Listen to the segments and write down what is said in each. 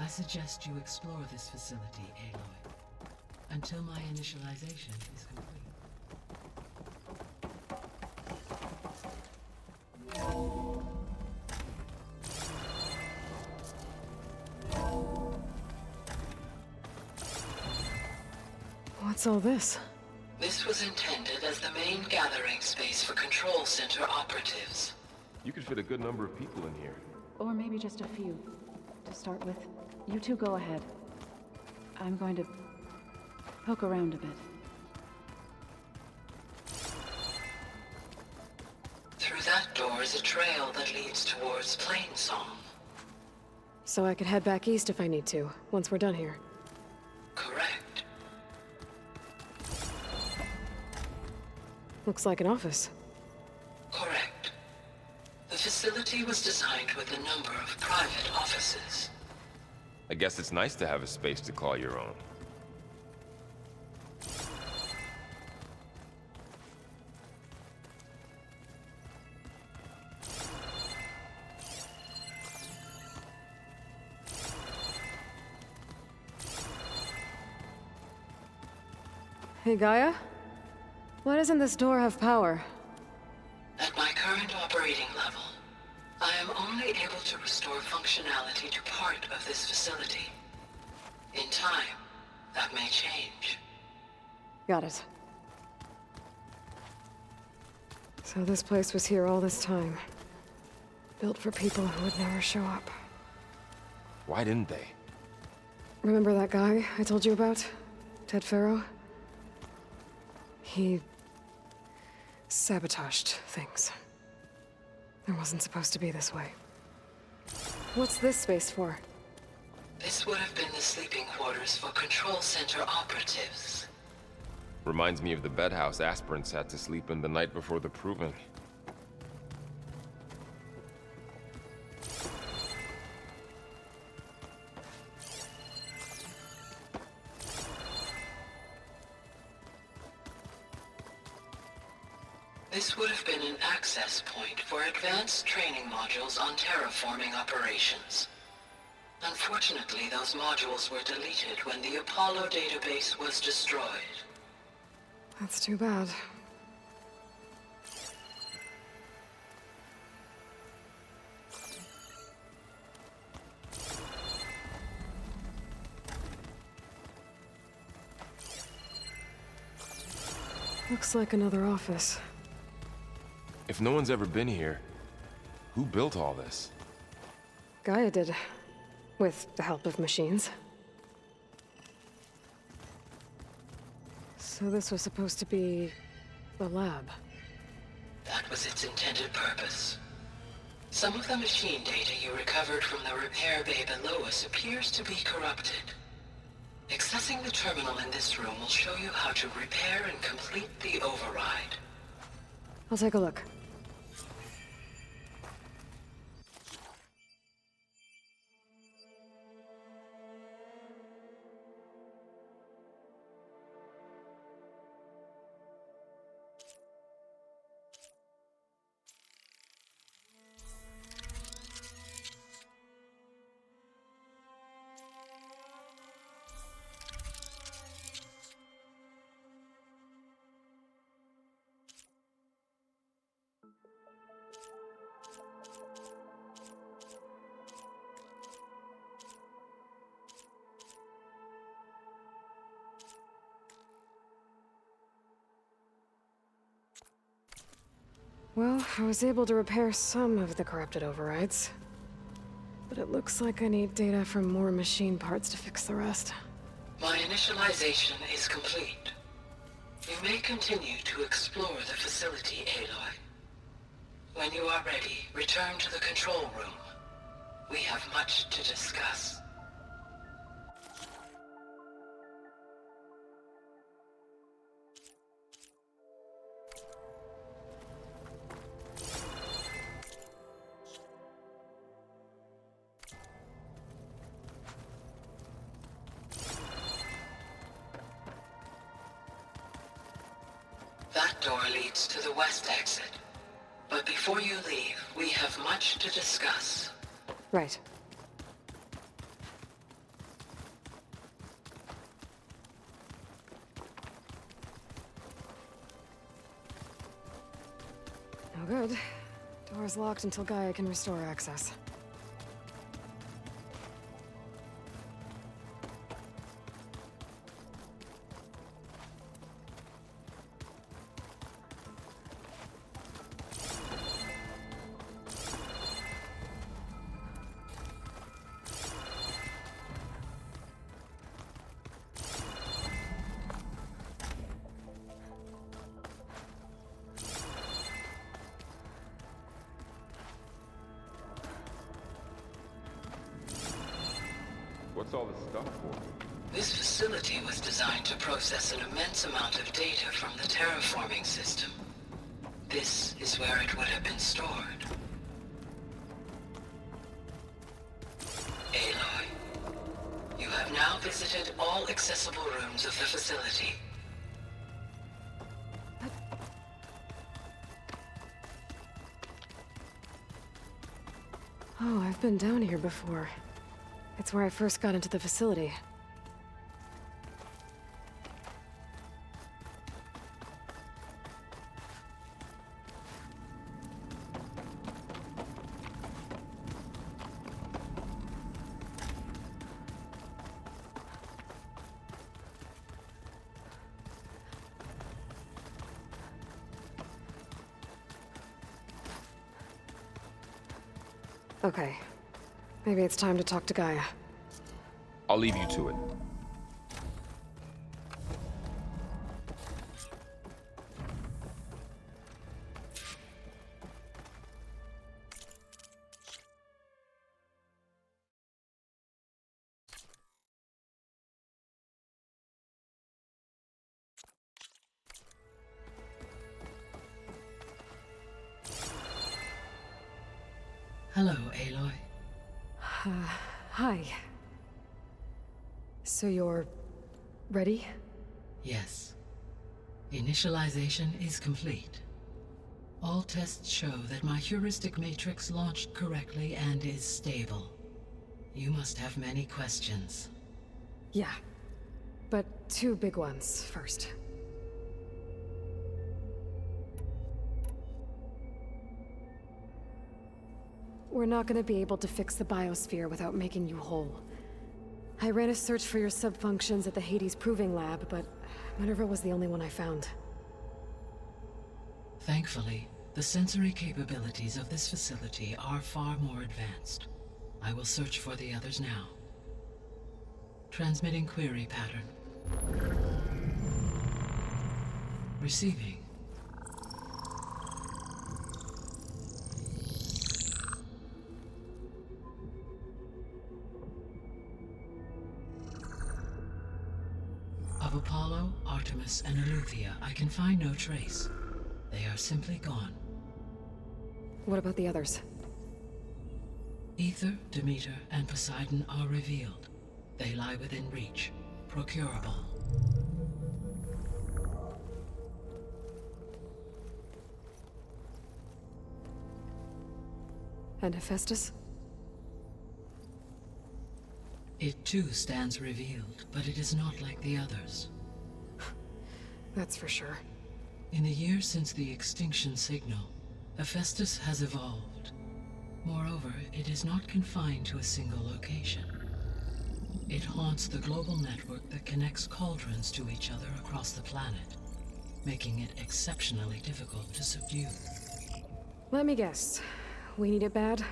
I suggest you explore this facility, Aloy, until my initialization is complete. What's all this? This was intended as the main gathering space for Control Center operatives. You could fit a good number of people in here. Or maybe just a few. To start with, you two go ahead. I'm going to poke around a bit. Through that door is a trail that leads towards Plainsong. So I could head back east if I need to, once we're done here. Correct. Looks like an office. Correct. The facility was designed with a number of private offices. I guess it's nice to have a space to call your own. Hey, Gaia? Why doesn't this door have power? At my current operating level, I am only able to restore functionality to part of this facility. In time, that may change. Got it. So this place was here all this time. Built for people who would never show up. Why didn't they? Remember that guy I told you about? Ted Farrow? He sabotaged things. It wasn't supposed to be this way. What's this space for? This would have been the sleeping quarters for Control Center operatives. Reminds me of the bedhouse aspirants had to sleep in the night before the proving. This would have been an access point for advanced training modules on terraforming operations. Unfortunately, those modules were deleted when the Apollo database was destroyed. That's too bad. Looks like another office. If no one's ever been here, who built all this? Gaia did. With the help of machines. So this was supposed to be the lab. That was its intended purpose. Some of the machine data you recovered from the repair bay below us appears to be corrupted. Accessing the terminal in this room will show you how to repair and complete the override. I'll take a look. Well, I was able to repair some of the corrupted overrides. But it looks like I need data from more machine parts to fix the rest. My initialization is complete. You may continue to explore the facility, Aloy. When you are ready, return to the control room. We have much to discuss. That door leads to the west exit. But before you leave, we have much to discuss. Right. No good. Door's locked until Gaia can restore access. What's all this stuff for? This facility was designed to process an immense amount of data from the terraforming system. This is where it would have been stored. Aloy, you have now visited all accessible rooms of the facility. Oh, I've been down here before. It's where I first got into the facility. Okay. Maybe it's time to talk to Gaia. I'll leave you to it. Hello, Aloy. Hi. So you're... ready? Yes. Initialization is complete. All tests show that my heuristic matrix launched correctly and is stable. You must have many questions. Yeah. But two big ones first. We're not gonna be able to fix the biosphere without making you whole. I ran a search for your subfunctions at the Hades Proving Lab, but Minerva was the only one I found. Thankfully, the sensory capabilities of this facility are far more advanced. I will search for the others now. Transmitting query pattern. Receiving. Of Apollo, Artemis, and Eleuthia, I can find no trace. They are simply gone. What about the others? Ether, Demeter, and Poseidon are revealed. They lie within reach, procurable. And Hephaestus? It too stands revealed, but it is not like the others. That's for sure. In the years since the extinction signal, Hephaestus has evolved. Moreover, it is not confined to a single location. It haunts the global network that connects cauldrons to each other across the planet, making it exceptionally difficult to subdue. Let me guess. We need it bad?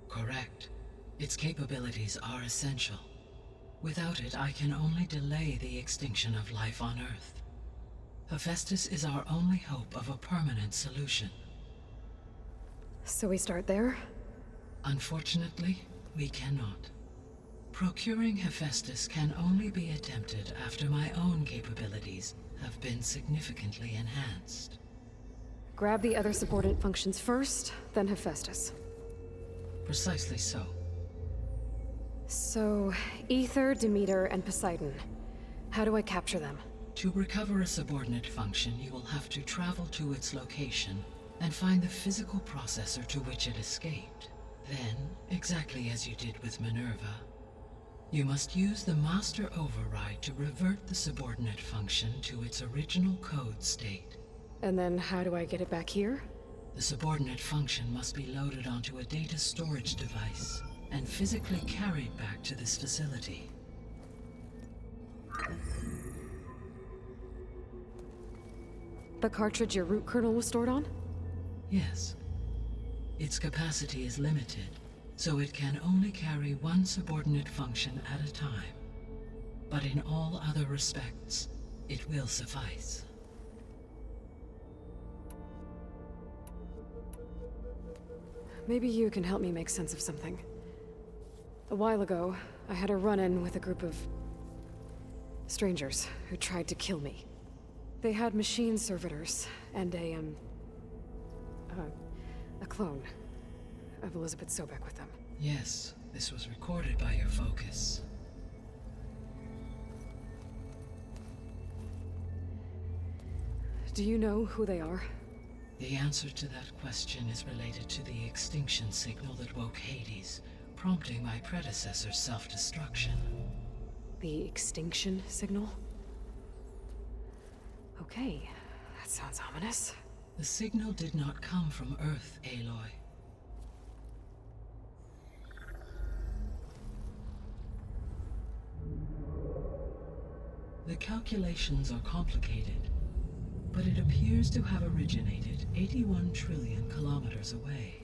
Correct. Its capabilities are essential. Without it, I can only delay the extinction of life on Earth. Hephaestus is our only hope of a permanent solution. So we start there? Unfortunately, we cannot. Procuring Hephaestus can only be attempted after my own capabilities have been significantly enhanced. Grab the other subordinate functions first, then Hephaestus. Precisely so. So, Ether, Demeter, and Poseidon. How do I capture them? To recover a subordinate function, you will have to travel to its location and find the physical processor to which it escaped. Then, exactly as you did with Minerva, you must use the master override to revert the subordinate function to its original code state. And then how do I get it back here? The subordinate function must be loaded onto a data storage device and physically carried back to this facility. The cartridge your root kernel was stored on? Yes. Its capacity is limited, so it can only carry one subordinate function at a time. But in all other respects, it will suffice. Maybe you can help me make sense of something. A while ago, I had a run-in with a group of strangers who tried to kill me. They had machine servitors and a clone of Elizabeth Sobek with them. Yes, this was recorded by your focus. Do you know who they are? The answer to that question is related to the extinction signal that woke Hades, prompting my predecessor's self-destruction. The extinction signal? Okay, that sounds ominous. The signal did not come from Earth, Aloy. The calculations are complicated, but it appears to have originated 81 trillion kilometers away.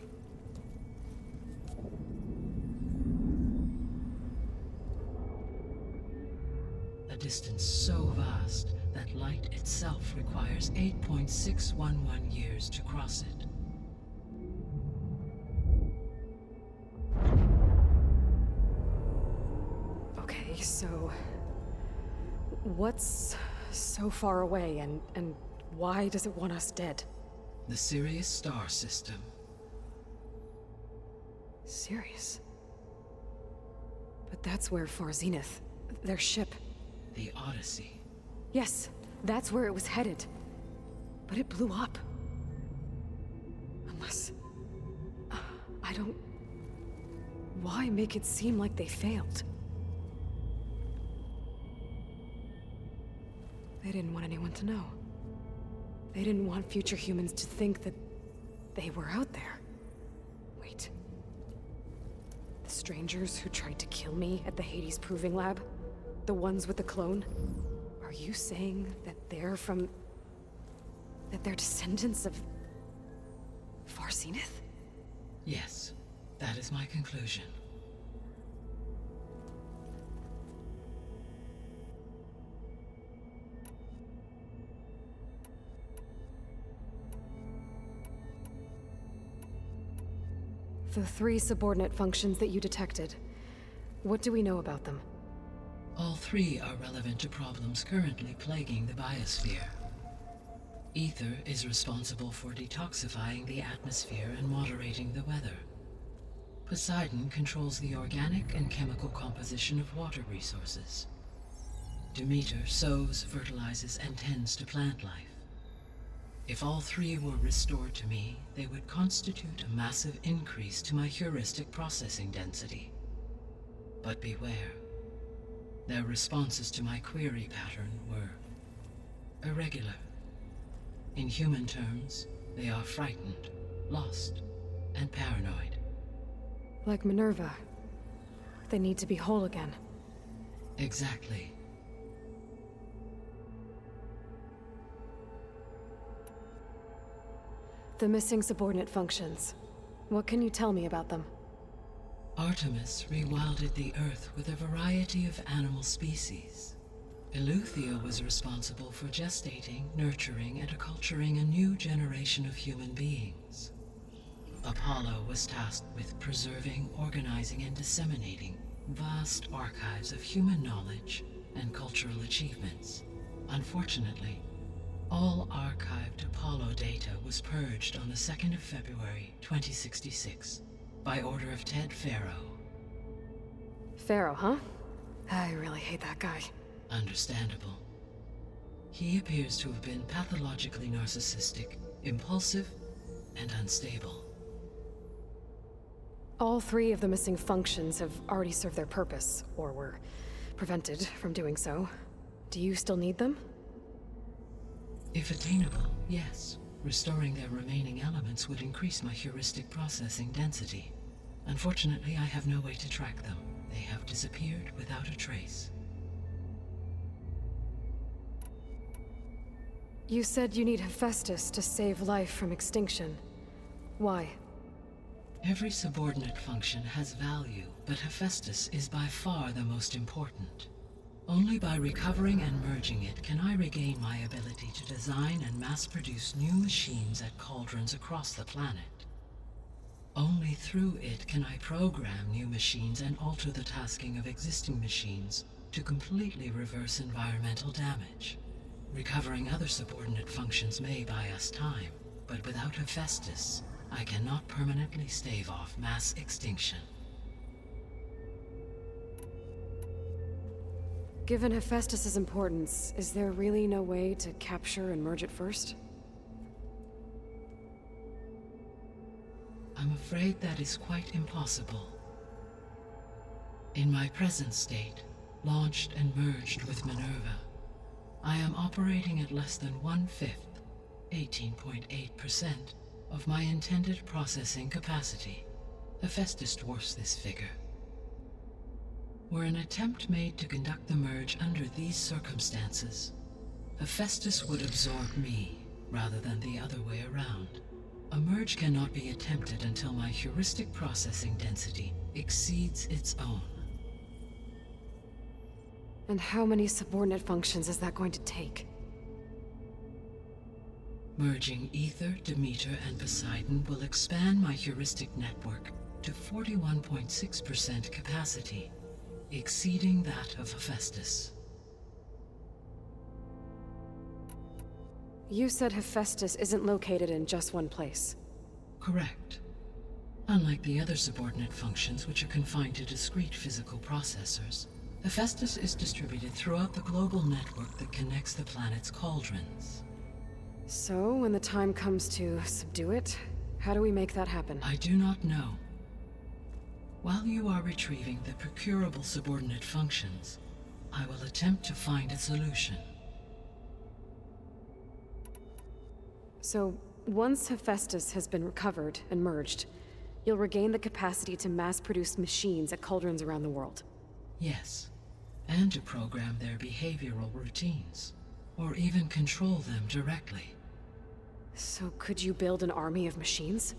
A distance so vast that light itself requires 8.611 years to cross it. Okay, so what's so far away and why does it want us dead? The Sirius star system. Sirius? But that's where Far Zenith, their ship. The Odyssey. Yes, that's where it was headed. But it blew up. Unless... I don't... Why make it seem like they failed? They didn't want anyone to know. They didn't want future humans to think that they were out there. Wait. The strangers who tried to kill me at the Hades Proving Lab? The ones with the clone? Are you saying that they're from... that they're descendants of... Far Zenith? Yes, that is my conclusion. The 3 subordinate functions that you detected. What do we know about them? All 3 are relevant to problems currently plaguing the biosphere. Ether is responsible for detoxifying the atmosphere and moderating the weather. Poseidon controls the organic and chemical composition of water resources. Demeter sows, fertilizes, and tends to plant life. If all 3 were restored to me, they would constitute a massive increase to my heuristic processing density. But beware. Their responses to my query pattern were irregular. In human terms, they are frightened, lost, and paranoid. Like Minerva. They need to be whole again. Exactly. The missing subordinate functions. What can you tell me about them? Artemis rewilded the Earth with a variety of animal species. Eleuthia was responsible for gestating, nurturing, and acculturating a new generation of human beings. Apollo was tasked with preserving, organizing, and disseminating vast archives of human knowledge and cultural achievements. Unfortunately, all archived Apollo data was purged on the 2nd of February, 2066, by order of Ted Faro. Pharaoh, huh? I really hate that guy. Understandable. He appears to have been pathologically narcissistic, impulsive, and unstable. All 3 of the missing functions have already served their purpose, or were prevented from doing so. Do you still need them? If attainable, yes. Restoring their remaining elements would increase my heuristic processing density. Unfortunately, I have no way to track them. They have disappeared without a trace. You said you need Hephaestus to save life from extinction. Why? Every subordinate function has value, but Hephaestus is by far the most important. Only by recovering and merging it can I regain my ability to design and mass-produce new machines at cauldrons across the planet. Only through it can I program new machines and alter the tasking of existing machines to completely reverse environmental damage. Recovering other subordinate functions may buy us time, but without Hephaestus, I cannot permanently stave off mass extinction. Given Hephaestus's importance, is there really no way to capture and merge it first? I'm afraid that is quite impossible. In my present state, launched and merged with Minerva, I am operating at less than 1/5, 18.8%, of my intended processing capacity. Hephaestus dwarfs this figure. Were an attempt made to conduct the merge under these circumstances, Hephaestus would absorb me, rather than the other way around. A merge cannot be attempted until my heuristic processing density exceeds its own. And how many subordinate functions is that going to take? Merging Ether, Demeter, and Poseidon will expand my heuristic network to 41.6% capacity, exceeding that of Hephaestus. You said Hephaestus isn't located in just one place. Correct. Unlike the other subordinate functions, which are confined to discrete physical processors, Hephaestus is distributed throughout the global network that connects the planet's cauldrons. So, when the time comes to subdue it, how do we make that happen? I do not know. While you are retrieving the procurable subordinate functions, I will attempt to find a solution. So, once Hephaestus has been recovered and merged, you'll regain the capacity to mass-produce machines at cauldrons around the world. Yes, and to program their behavioral routines, or even control them directly. So could you build an army of machines?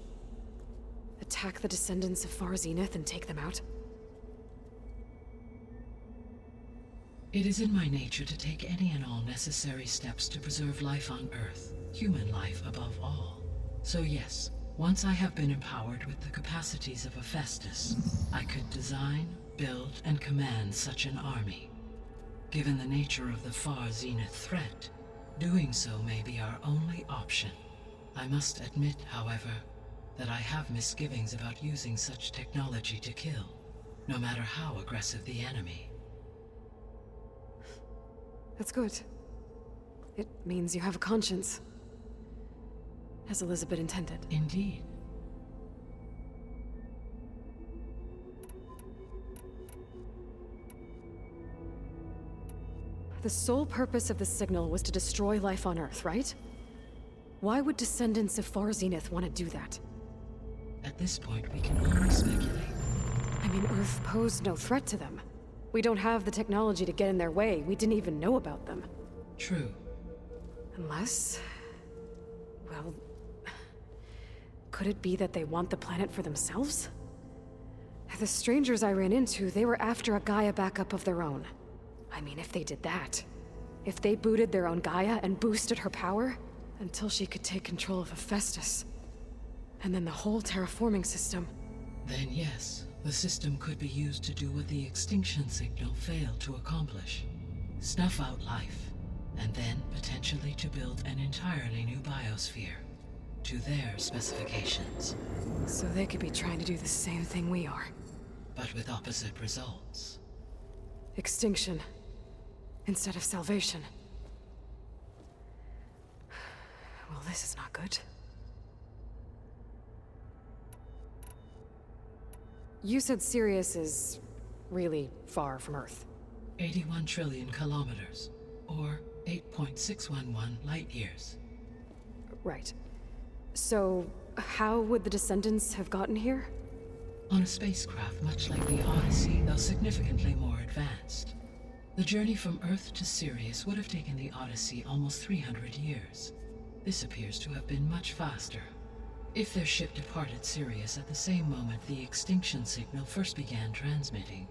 Attack the descendants of Far Zenith and take them out? It is in my nature to take any and all necessary steps to preserve life on Earth, human life above all. So yes, once I have been empowered with the capacities of Hephaestus, I could design, build, and command such an army. Given the nature of the Far Zenith threat, doing so may be our only option. I must admit, however, that I have misgivings about using such technology to kill, no matter how aggressive the enemy. That's good. It means you have a conscience. As Elizabeth intended. Indeed. The sole purpose of the signal was to destroy life on Earth, right? Why would descendants of Far Zenith want to do that? At this point, we can only speculate. I mean, Earth posed no threat to them. We don't have the technology to get in their way. We didn't even know about them. True. Unless... well... could it be that they want the planet for themselves? The strangers I ran into, they were after a Gaia backup of their own. I mean, if they did that... if they booted their own Gaia and boosted her power... until she could take control of Hephaestus. And then the whole terraforming system. Then yes, the system could be used to do what the extinction signal failed to accomplish. Snuff out life, and then potentially to build an entirely new biosphere, to their specifications. So they could be trying to do the same thing we are. But with opposite results. Extinction. Instead of salvation. Well, this is not good. You said Sirius is really far from Earth. 81 trillion kilometers, or 8.611 light years. Right. So, how would the Descendants have gotten here? On a spacecraft much like the Odyssey, though significantly more advanced. The journey from Earth to Sirius would have taken the Odyssey almost 300 years. This appears to have been much faster. If their ship departed Sirius at the same moment the extinction signal first began transmitting,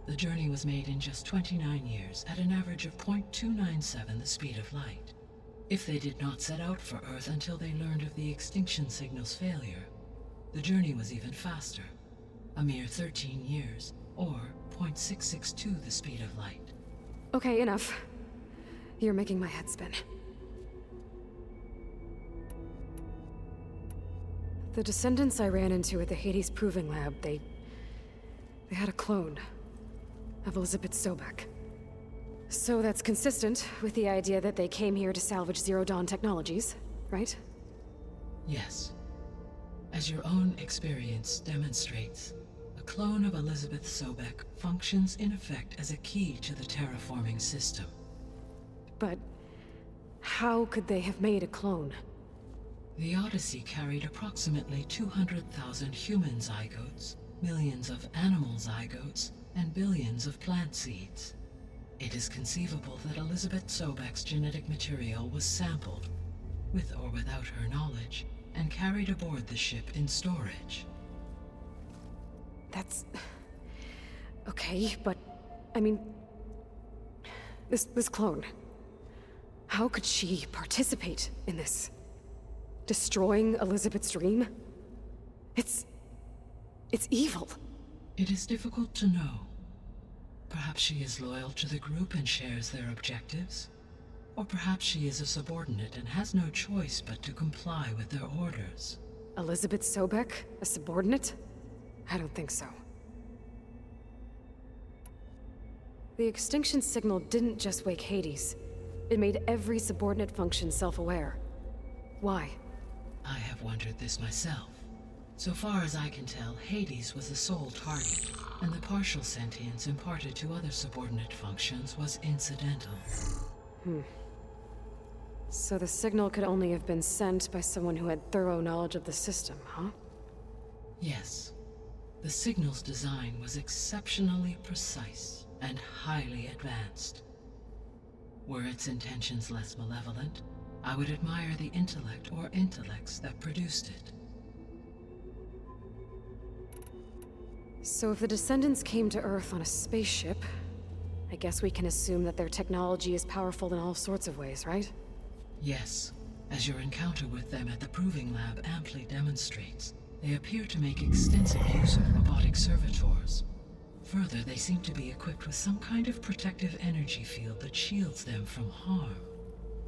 the journey was made in just 29 years at an average of 0.297 the speed of light. If they did not set out for Earth until they learned of the extinction signal's failure, the journey was even faster, a mere 13 years, or 0.662 the speed of light. Okay, enough. You're making my head spin. The Descendants I ran into at the Hades Proving Lab, they had a clone of Elizabeth Sobek. So that's consistent with the idea that they came here to salvage Zero Dawn technologies, right? Yes. As your own experience demonstrates, a clone of Elizabeth Sobek functions in effect as a key to the terraforming system. But how could they have made a clone? The Odyssey carried approximately 200,000 human zygotes, millions of animal zygotes, and billions of plant seeds. It is conceivable that Elizabeth Sobek's genetic material was sampled, with or without her knowledge, and carried aboard the ship in storage. That's... okay, but... I mean... This clone... How could she participate in this? Destroying Elizabeth's dream? It's evil. It is difficult to know. Perhaps she is loyal to the group and shares their objectives. Or perhaps she is a subordinate and has no choice but to comply with their orders. Elizabeth Sobek? A subordinate? I don't think so. The extinction signal didn't just wake Hades. It made every subordinate function self-aware. Why? I have wondered this myself. So far as I can tell, Hades was the sole target, and the partial sentience imparted to other subordinate functions was incidental. So the signal could only have been sent by someone who had thorough knowledge of the system, huh? Yes. The signal's design was exceptionally precise and highly advanced. Were its intentions less malevolent, I would admire the intellect or intellects that produced it. So if the Descendants came to Earth on a spaceship, I guess we can assume that their technology is powerful in all sorts of ways, right? Yes. As your encounter with them at the Proving Lab amply demonstrates, they appear to make extensive use of robotic servitors. Further, they seem to be equipped with some kind of protective energy field that shields them from harm.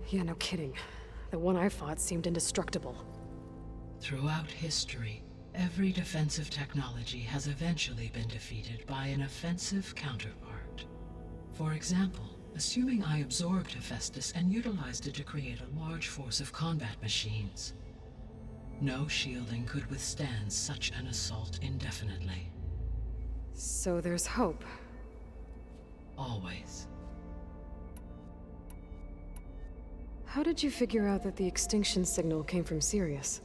Yeah, no kidding. The one I fought seemed indestructible. Throughout history, every defensive technology has eventually been defeated by an offensive counterpart. For example, assuming I absorbed Hephaestus and utilized it to create a large force of combat machines. No shielding could withstand such an assault indefinitely. So there's hope. Always. How did you figure out that the extinction signal came from Sirius?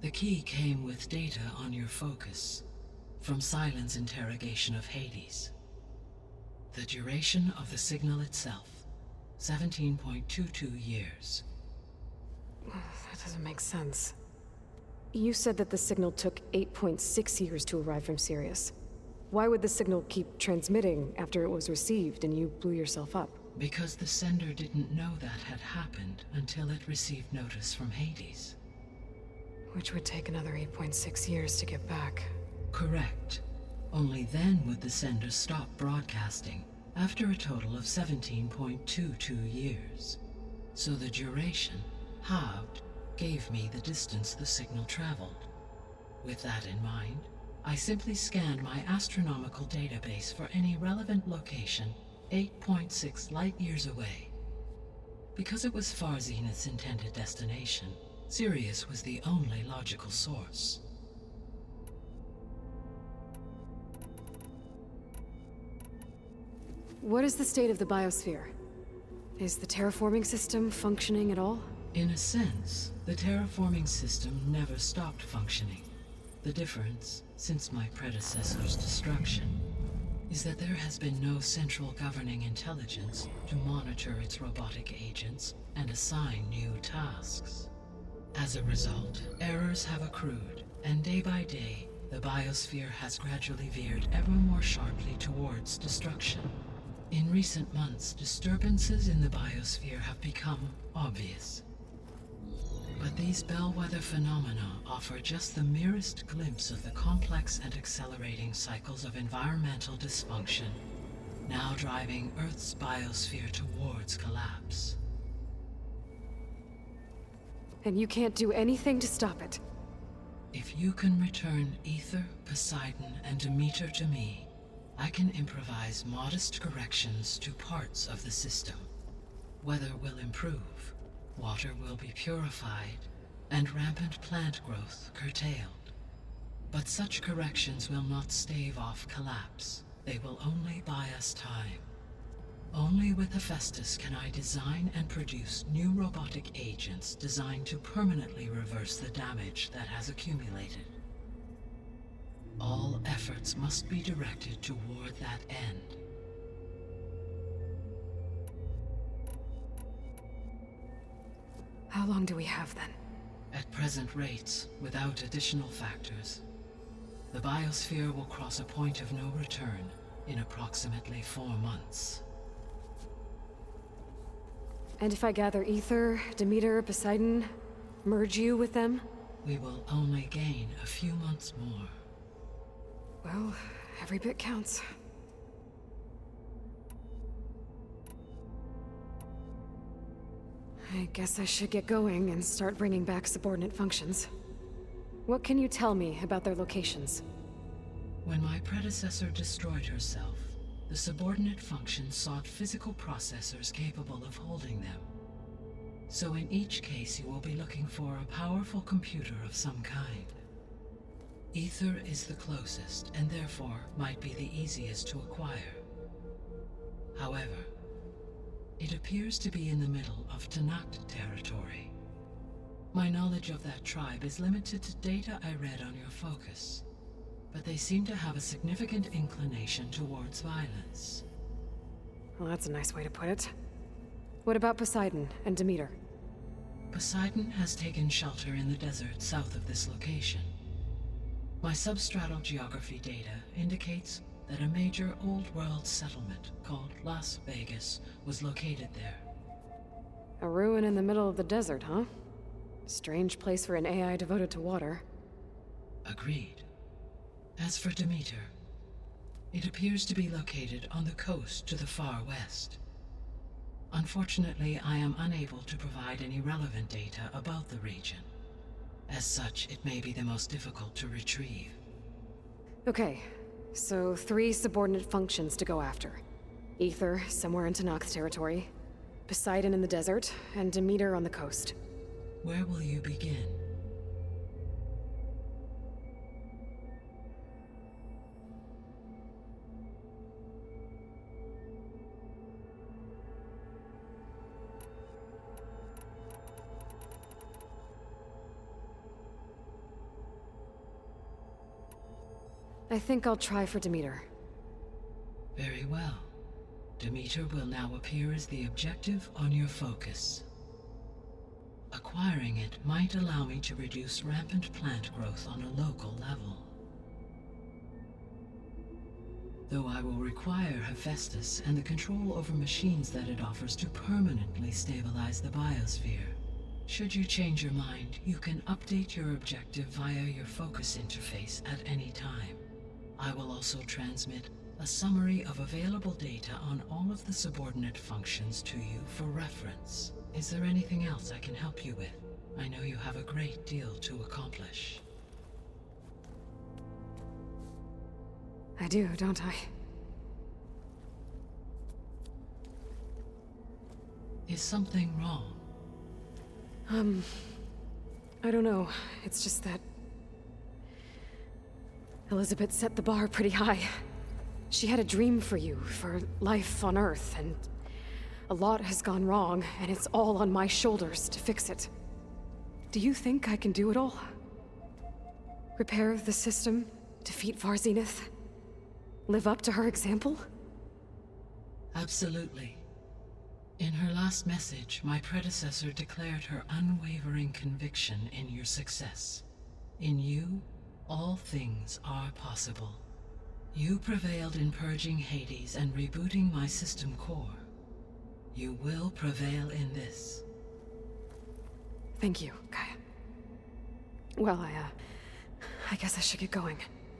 The key came with data on your focus, from Silent's interrogation of Hades. The duration of the signal itself, 17.22 years. That doesn't make sense. You said that the signal took 8.6 years to arrive from Sirius. Why would the signal keep transmitting after it was received and you blew yourself up? Because the sender didn't know that had happened until it received notice from Hades. Which would take another 8.6 years to get back. Correct. Only then would the sender stop broadcasting, after a total of 17.22 years. So the duration, halved, gave me the distance the signal traveled. With that in mind, I simply scanned my astronomical database for any relevant location 8.6 light-years away. Because it was Far Zenith's intended destination, Sirius was the only logical source. What is the state of the biosphere? Is the terraforming system functioning at all? In a sense, The terraforming system never stopped functioning. The difference, since my predecessor's destruction, is that there has been no central governing intelligence to monitor its robotic agents and assign new tasks. As a result, errors have accrued, and day by day, the biosphere has gradually veered ever more sharply towards destruction. In recent months, disturbances in the biosphere have become obvious. But these bellwether phenomena offer just the merest glimpse of the complex and accelerating cycles of environmental dysfunction, now driving Earth's biosphere towards collapse. And you can't do anything to stop it. If you can return Ether, Poseidon, and Demeter to me, I can improvise modest corrections to parts of the system. Weather will improve, water will be purified, and rampant plant growth curtailed. But such corrections will not stave off collapse. They will only buy us time. Only with Hephaestus can I design and produce new robotic agents designed to permanently reverse the damage that has accumulated. All efforts must be directed toward that end. How long do we have then? At present rates, without additional factors, the biosphere will cross a point of no return in approximately 4 months. And if I gather Ether, Demeter, Poseidon, merge you with them? We will only gain a few months more. Well, every bit counts. I guess I should get going and start bringing back subordinate functions. What can you tell me about their locations? When my predecessor destroyed herself, the subordinate functions sought physical processors capable of holding them. So in each case you will be looking for a powerful computer of some kind. Ether is the closest, and therefore might be the easiest to acquire. However, it appears to be in the middle of Tanakh territory. My knowledge of that tribe is limited to data I read on your focus, but they seem to have a significant inclination towards violence. Well, that's a nice way to put it. What about Poseidon and Demeter? Poseidon has taken shelter in the desert south of this location. My substratal geography data indicates that a major old-world settlement called Las Vegas was located there. A ruin in the middle of the desert, huh? Strange place for an AI devoted to water. Agreed. As for Demeter, it appears to be located on the coast to the far west. Unfortunately, I am unable to provide any relevant data about the region. As such, it may be the most difficult to retrieve. Okay, so 3 subordinate functions to go after. Ether, somewhere in Tanakh territory. Poseidon in the desert, and Demeter on the coast. Where will you begin? I think I'll try for Demeter. Very well. Demeter will now appear as the objective on your focus. Acquiring it might allow me to reduce rampant plant growth on a local level. Though I will require Hephaestus and the control over machines that it offers to permanently stabilize the biosphere. Should you change your mind, you can update your objective via your focus interface at any time. I will also transmit a summary of available data on all of the subordinate functions to you for reference. Is there anything else I can help you with? I know you have a great deal to accomplish. I do, don't I? Is something wrong? I don't know. It's just that Elizabeth set the bar pretty high. She had a dream for you, for life on Earth, and a lot has gone wrong, and it's all on my shoulders to fix it. Do you think I can do it all? Repair the system, defeat Varzenith, live up to her example? Absolutely. In her last message, my predecessor declared her unwavering conviction in your success. In you, all things are possible. You prevailed in purging Hades and rebooting my system core. You will prevail in this. Thank you, Gaia. Well, I guess I should get going.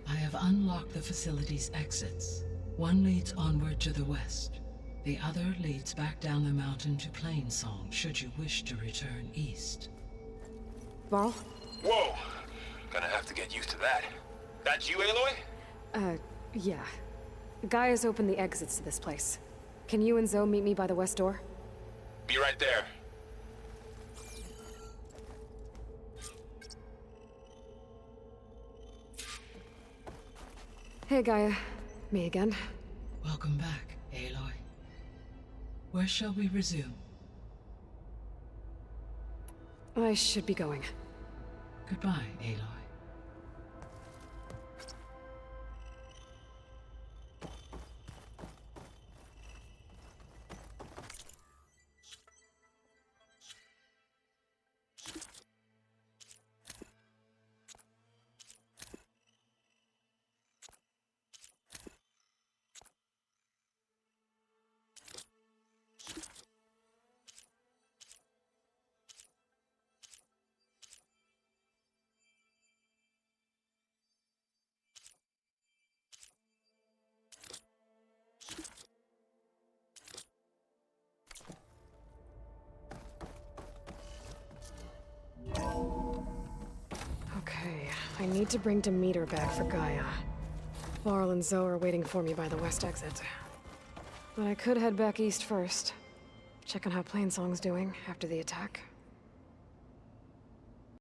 I have unlocked the facility's exits. One leads onward to the west. The other leads back down the mountain to Plainsong, should you wish to return east. Varl? Whoa! Gonna have to get used to that. That's you, Aloy? Yeah. Gaia's opened the exits to this place. Can you and Zoe meet me by the west door? Be right there. Hey, Gaia. Me again. Welcome back, Aloy. Where shall we resume? I should be going. Goodbye, Aloy. Okay, I need to bring Demeter back for Gaia. Varl and Zoe are waiting for me by the west exit. But I could head back east first. Check on how Plainsong's doing after the attack.